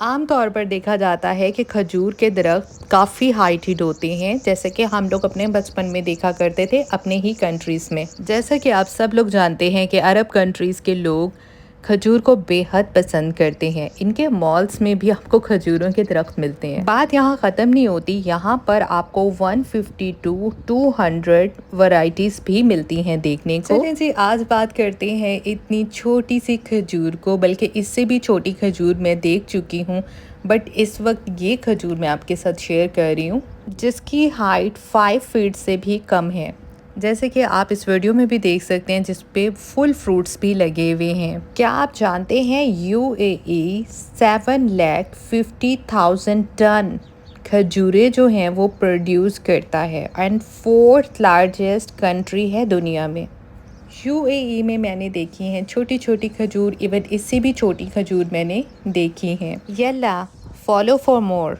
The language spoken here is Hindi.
आम तौर पर देखा जाता है कि खजूर के दरख्त काफ़ी हाइटेड होते हैं, जैसे कि हम लोग अपने बचपन में देखा करते थे अपने ही कंट्रीज़ में। जैसा कि आप सब लोग जानते हैं कि अरब कंट्रीज़ के लोग खजूर को बेहद पसंद करते हैं। इनके मॉल्स में भी आपको खजूरों के दरख्त मिलते हैं। बात यहाँ ख़त्म नहीं होती, यहाँ पर आपको 150 टू 200 वैरायटीज़ भी मिलती हैं देखने को। चलिए जी, आज बात करते हैं इतनी छोटी सी खजूर को, बल्कि इससे भी छोटी खजूर मैं देख चुकी हूँ, बट इस वक्त ये खजूर मैं आपके साथ शेयर कर रही हूँ जिसकी हाइट 5 फीट से भी कम है। जैसे कि आप इस वीडियो में भी देख सकते हैं, जिस पे फुल फ्रूट्स भी लगे हुए हैं। क्या आप जानते हैं यूएई 7,50,000 टन खजूरें जो हैं वो प्रोड्यूस करता है एंड 4th लार्जेस्ट कंट्री है दुनिया में। यूएई में मैंने देखी हैं छोटी छोटी खजूर, इवन इससे भी छोटी खजूर मैंने देखी हैं। Yalla follow for more.